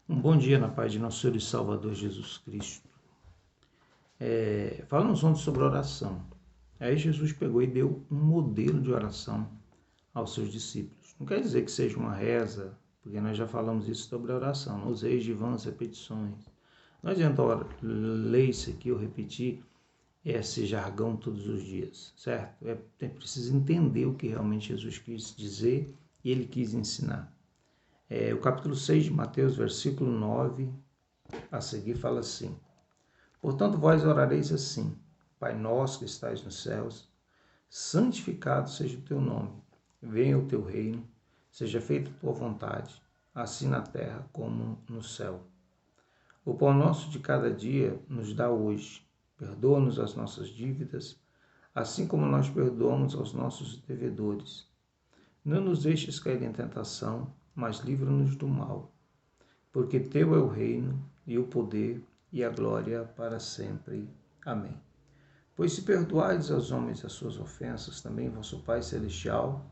Um bom dia na paz de nosso Senhor e Salvador Jesus Cristo. Falamos ontem sobre oração. Aí Jesus pegou e deu um modelo de oração aos seus discípulos. Não quer dizer que seja uma reza, porque nós já falamos isso sobre a oração. Não useis de vãs repetições. Não adianta ler isso aqui ou repetir esse jargão todos os dias, certo? Precisa entender o que realmente Jesus quis dizer e ele quis ensinar. O capítulo 6 de Mateus, versículo 9, a seguir fala assim: Portanto, vós orareis assim: Pai nosso que estais nos céus, santificado seja o teu nome. Venha o teu reino, seja feita a tua vontade, assim na terra como no céu. O pão nosso de cada dia nos dá hoje. Perdoa-nos as nossas dívidas, assim como nós perdoamos aos nossos devedores. Não nos deixes cair em tentação, mas livra-nos do mal. Porque teu é o reino, e o poder, e a glória para sempre. Amém. Pois se perdoardes aos homens as suas ofensas, também vosso Pai Celestial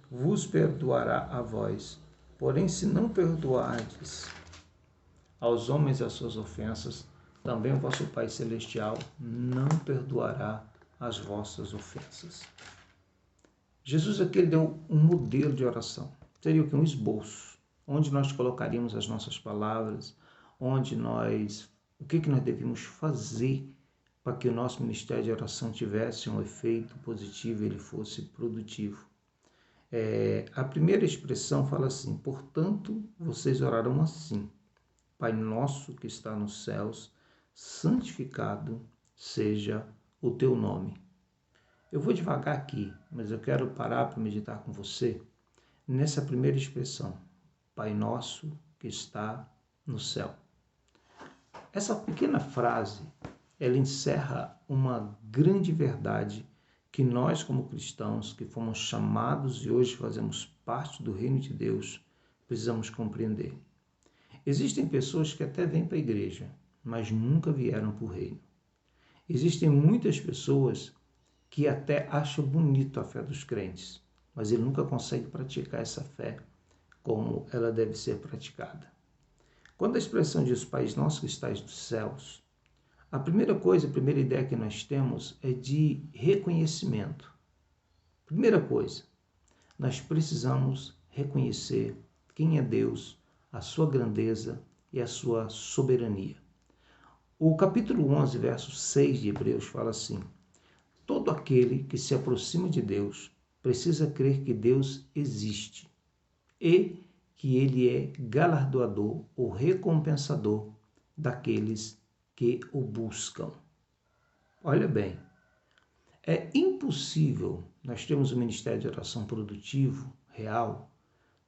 vos perdoará a vós. Porém, se não perdoardes aos homens as suas ofensas, também o vosso Pai Celestial não perdoará as vossas ofensas. Jesus aqui deu um modelo de oração. Seria o que? Um esboço, onde nós colocaríamos as nossas palavras, o que nós devíamos fazer para que o nosso ministério de oração tivesse um efeito positivo e ele fosse produtivo. A primeira expressão fala assim: portanto, vocês orarão assim: Pai nosso que está nos céus, santificado seja o teu nome. Eu vou devagar aqui, mas eu quero parar para meditar com você nessa primeira expressão: Pai nosso que está no céu. Essa pequena frase, ela encerra uma grande verdade que nós, como cristãos, que fomos chamados e hoje fazemos parte do reino de Deus, precisamos compreender. Existem pessoas que até vêm para a igreja, mas nunca vieram para o reino. Existem muitas pessoas que até acham bonito a fé dos crentes, mas ele nunca consegue praticar essa fé como ela deve ser praticada. Quando a expressão diz Pai nosso que estais nos céus, a primeira ideia que nós temos é de reconhecimento. Primeira coisa, nós precisamos reconhecer quem é Deus, a sua grandeza e a sua soberania. O capítulo 11, verso 6 de Hebreus fala assim: todo aquele que se aproxima de Deus precisa crer que Deus existe e que Ele é galardoador ou recompensador daqueles que o buscam. Olha bem, é impossível nós termos um ministério de oração produtivo, real,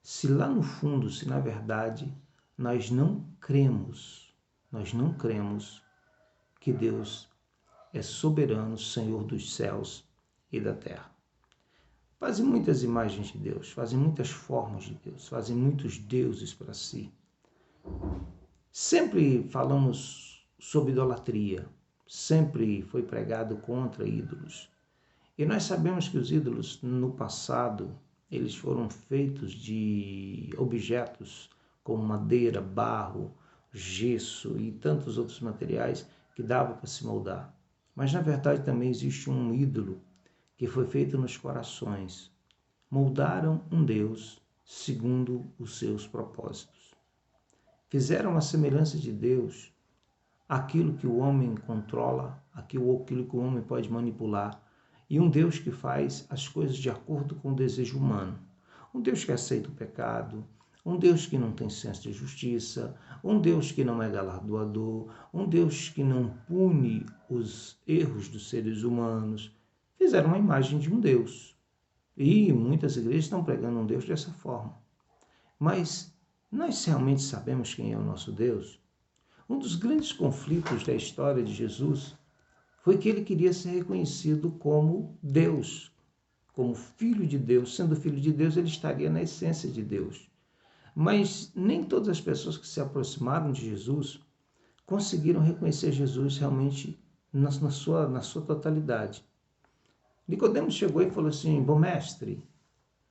se lá no fundo, se na verdade, nós não cremos que Deus é soberano, Senhor dos céus e da terra. Fazem muitas imagens de Deus, fazem muitas formas de Deus, fazem muitos deuses para si. Sempre falamos sobre idolatria, sempre foi pregado contra ídolos. E nós sabemos que os ídolos, no passado, eles foram feitos de objetos como madeira, barro, gesso e tantos outros materiais que dava para se moldar. Mas, na verdade, também existe um ídolo que foi feito nos corações. Moldaram um Deus segundo os seus propósitos. Fizeram a semelhança de Deus aquilo que o homem controla, aquilo que o homem pode manipular, e um Deus que faz as coisas de acordo com o desejo humano. Um Deus que aceita o pecado, um Deus que não tem senso de justiça, um Deus que não é galardoador, um Deus que não pune os erros dos seres humanos. Fizeram uma imagem de um Deus. E muitas igrejas estão pregando um Deus dessa forma. Mas nós realmente sabemos quem é o nosso Deus? Um dos grandes conflitos da história de Jesus foi que ele queria ser reconhecido como Deus, como Filho de Deus. Sendo Filho de Deus, ele estaria na essência de Deus. Mas nem todas as pessoas que se aproximaram de Jesus conseguiram reconhecer Jesus realmente na sua totalidade. Nicodemos chegou e falou assim: bom mestre,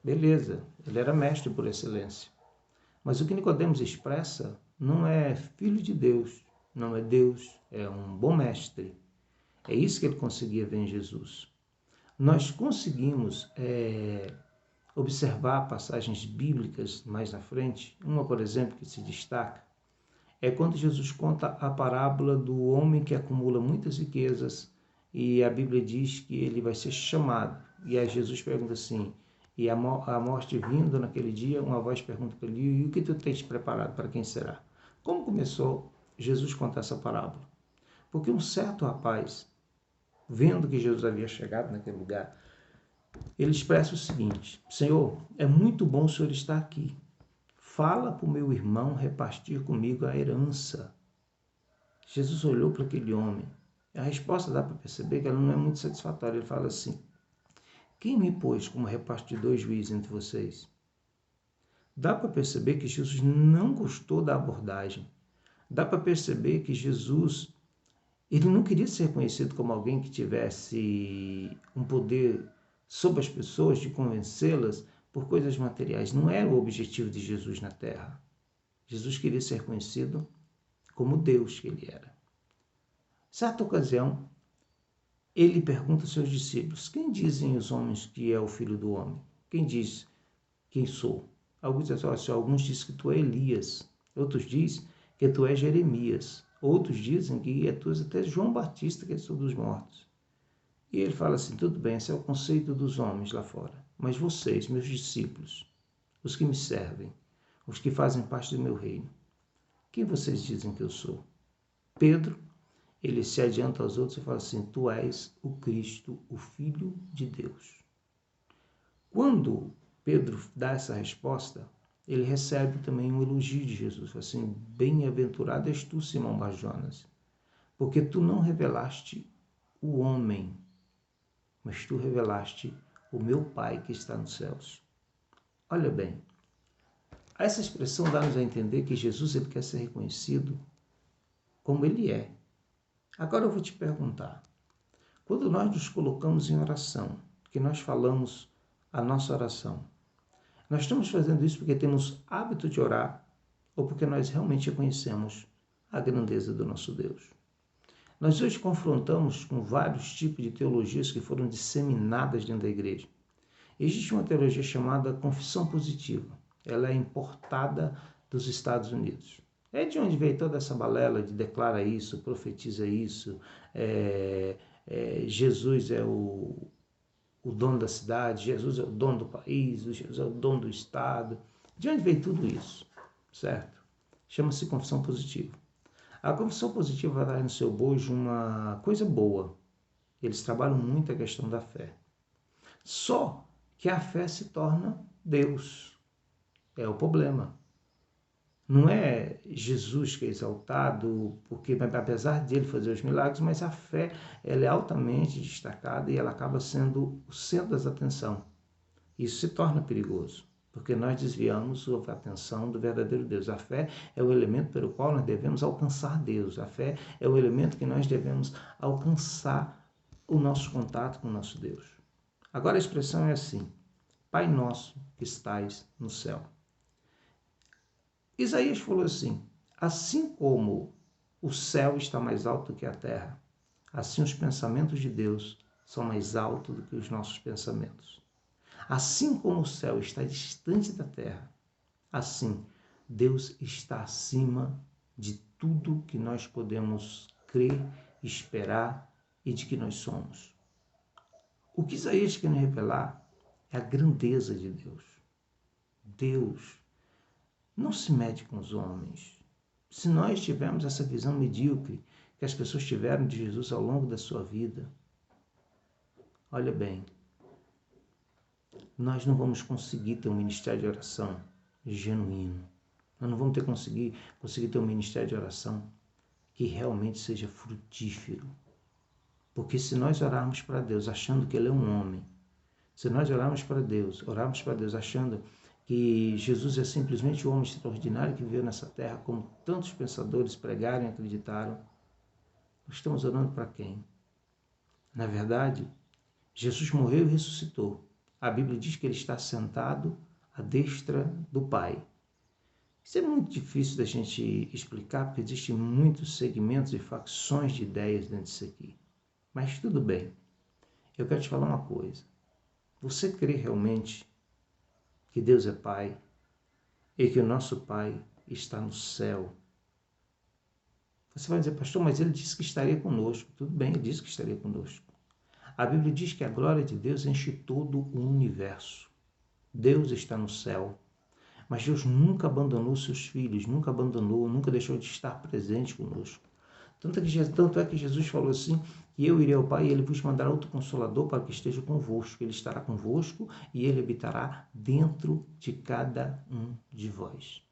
beleza, ele era mestre por excelência. Mas o que Nicodemos expressa não é filho de Deus, não é Deus, é um bom mestre. É isso que ele conseguia ver em Jesus. Nós conseguimos observar passagens bíblicas mais na frente. Uma, por exemplo, que se destaca, é quando Jesus conta a parábola do homem que acumula muitas riquezas e a Bíblia diz que ele vai ser chamado. E aí Jesus pergunta assim, e a morte vindo naquele dia, uma voz pergunta para ele, e o que tu tens preparado, para quem será? Como começou Jesus a contar essa parábola? Porque um certo rapaz, vendo que Jesus havia chegado naquele lugar, ele expressa o seguinte: Senhor, é muito bom o Senhor estar aqui. Fala para o meu irmão repartir comigo a herança. Jesus olhou para aquele homem. A resposta dá para perceber que ela não é muito satisfatória. Ele fala assim: quem me pôs como repartidor e juiz entre vocês? Dá para perceber que Jesus não gostou da abordagem. Dá para perceber que Jesus, ele não queria ser reconhecido como alguém que tivesse um poder sobre as pessoas, de convencê-las por coisas materiais. Não era o objetivo de Jesus na Terra. Jesus queria ser reconhecido como Deus que ele era. Certa ocasião, ele pergunta aos seus discípulos: quem dizem os homens que é o Filho do Homem? Quem diz quem sou? Alguns dizem assim, alguns dizem que tu é Elias, outros dizem que tu és Jeremias, outros dizem que tu és até João Batista, que é dos mortos. E ele fala assim: tudo bem, esse é o conceito dos homens lá fora, mas vocês, meus discípulos, os que me servem, os que fazem parte do meu reino, quem vocês dizem que eu sou? Pedro, ele se adianta aos outros e fala assim: tu és o Cristo, o Filho de Deus. Quando Pedro dá essa resposta, ele recebe também um elogio de Jesus. Fala assim: bem-aventurado és tu, Simão Bar-Jonas, porque tu não revelaste o homem, mas tu revelaste o meu Pai que está nos céus. Olha bem, essa expressão dá-nos a entender que Jesus ele quer ser reconhecido como ele é. Agora eu vou te perguntar, quando nós nos colocamos em oração, que nós falamos a nossa oração, nós estamos fazendo isso porque temos hábito de orar ou porque nós realmente reconhecemos a grandeza do nosso Deus? Nós hoje confrontamos com vários tipos de teologias que foram disseminadas dentro da igreja. Existe uma teologia chamada confissão positiva. Ela é importada dos Estados Unidos. É de onde veio toda essa balela de declara isso, profetiza isso, Jesus é o dono da cidade, Jesus é o dono do país, Jesus é o dono do Estado. De onde veio tudo isso? Certo? Chama-se confissão positiva. A confissão positiva vai dar no seu bojo uma coisa boa. Eles trabalham muito a questão da fé. Só que a fé se torna Deus. É o problema. Não é Jesus que é exaltado, porque apesar de ele fazer os milagres, mas a fé ela é altamente destacada e ela acaba sendo o centro das atenção. Isso se torna perigoso, porque nós desviamos a atenção do verdadeiro Deus. A fé é o elemento pelo qual nós devemos alcançar Deus. A fé é o elemento que nós devemos alcançar o nosso contato com o nosso Deus. Agora a expressão é assim: Pai nosso que estais no céu. Isaías falou assim: assim como o céu está mais alto que a terra, assim os pensamentos de Deus são mais altos do que os nossos pensamentos. Assim como o céu está distante da terra, assim Deus está acima de tudo que nós podemos crer, esperar e de que nós somos. O que Isaías quer nos revelar é a grandeza de Deus. Deus não se mede com os homens. Se nós tivermos essa visão medíocre que as pessoas tiveram de Jesus ao longo da sua vida, olha bem, nós não vamos conseguir ter um ministério de oração genuíno. Nós não vamos conseguir ter um ministério de oração que realmente seja frutífero. Porque se nós orarmos para Deus achando que Ele é um homem, se nós orarmos para Deus achando que Jesus é simplesmente o homem extraordinário que viveu nessa terra, como tantos pensadores pregaram e acreditaram, nós estamos orando para quem? Na verdade, Jesus morreu e ressuscitou. A Bíblia diz que Ele está sentado à destra do Pai. Isso é muito difícil da gente explicar, porque existem muitos segmentos e facções de ideias dentro disso aqui. Mas tudo bem. Eu quero te falar uma coisa. Você crê realmente que Deus é Pai e que o nosso Pai está no céu? Você vai dizer, pastor, mas ele disse que estaria conosco. Tudo bem, ele disse que estaria conosco. A Bíblia diz que a glória de Deus enche todo o universo. Deus está no céu. Mas Deus nunca abandonou seus filhos, nunca abandonou, nunca deixou de estar presente conosco. Tanto é que Jesus falou assim, que eu irei ao Pai e Ele vos mandará outro Consolador para que esteja convosco. Ele estará convosco e Ele habitará dentro de cada um de vós.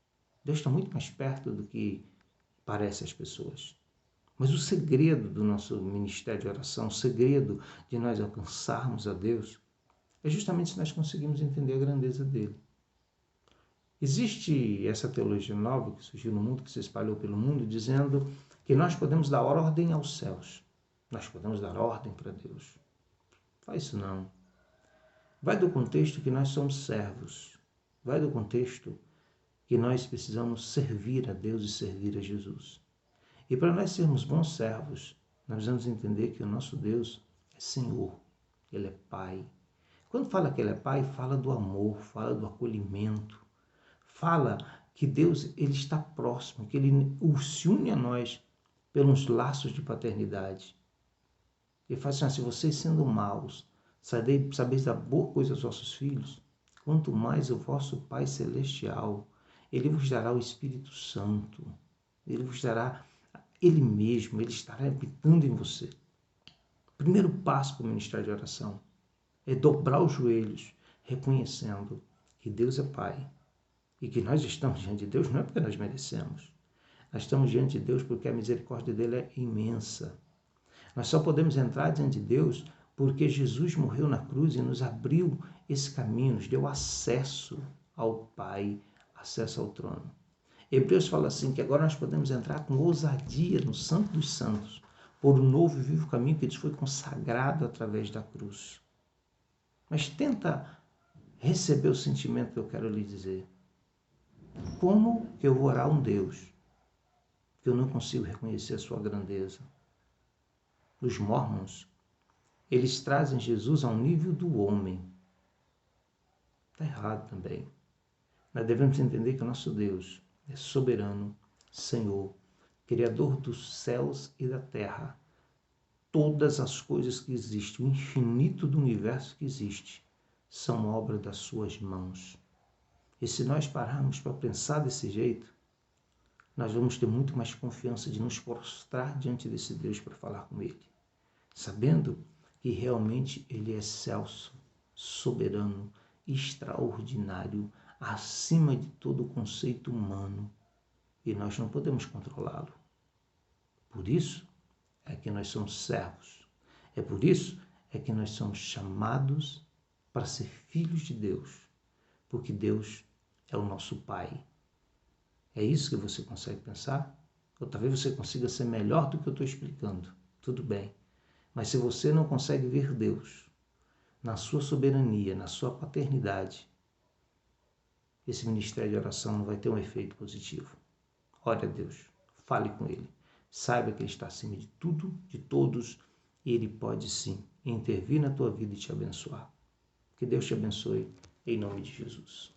Deus está muito mais perto do que parece às pessoas. Mas o segredo do nosso ministério de oração, o segredo de nós alcançarmos a Deus, é justamente se nós conseguimos entender a grandeza dele. Existe essa teologia nova que surgiu no mundo, que se espalhou pelo mundo, dizendo que nós podemos dar ordem aos céus. Nós podemos dar ordem para Deus. Faz isso não. Vai do contexto que nós somos servos. Vai do contexto que nós precisamos servir a Deus e servir a Jesus. E para nós sermos bons servos, nós precisamos entender que o nosso Deus é Senhor. Ele é Pai. Quando fala que Ele é Pai, fala do amor, fala do acolhimento. Fala que Deus ele está próximo, que Ele se une a nós pelos laços de paternidade. Ele fala assim, se vocês sendo maus, sabeis dar boa coisa aos vossos filhos, quanto mais o vosso Pai Celestial, Ele vos dará o Espírito Santo, Ele vos dará Ele mesmo, Ele estará habitando em você. O primeiro passo para o ministério de oração é dobrar os joelhos, reconhecendo que Deus é Pai, e que nós estamos diante de Deus não é porque nós merecemos. Nós estamos diante de Deus porque a misericórdia dele é imensa. Nós só podemos entrar diante de Deus porque Jesus morreu na cruz e nos abriu esse caminho, nos deu acesso ao Pai, acesso ao trono. Hebreus fala assim, que agora nós podemos entrar com ousadia no Santo dos Santos, por um novo e vivo caminho que nos foi consagrado através da cruz. Mas tenta receber o sentimento que eu quero lhe dizer. Como eu vou orar a um Deus que eu não consigo reconhecer a sua grandeza? Os mormons, eles trazem Jesus ao nível do homem. Está errado também. Nós devemos entender que o nosso Deus é soberano, Senhor, Criador dos céus e da terra. Todas as coisas que existem, o infinito do universo que existe, são obra das suas mãos. E se nós pararmos para pensar desse jeito, nós vamos ter muito mais confiança de nos prostrar diante desse Deus para falar com Ele, sabendo que realmente Ele é excelso, soberano, extraordinário, acima de todo conceito humano, e nós não podemos controlá-lo. Por isso é que nós somos servos. É por isso é que nós somos chamados para ser filhos de Deus, porque Deus é o nosso Pai. É isso que você consegue pensar? Ou talvez você consiga ser melhor do que eu estou explicando. Tudo bem. Mas se você não consegue ver Deus na sua soberania, na sua paternidade, esse ministério de oração não vai ter um efeito positivo. Ore a Deus, fale com Ele. Saiba que Ele está acima de tudo, de todos, e Ele pode sim intervir na tua vida e te abençoar. Que Deus te abençoe, em nome de Jesus.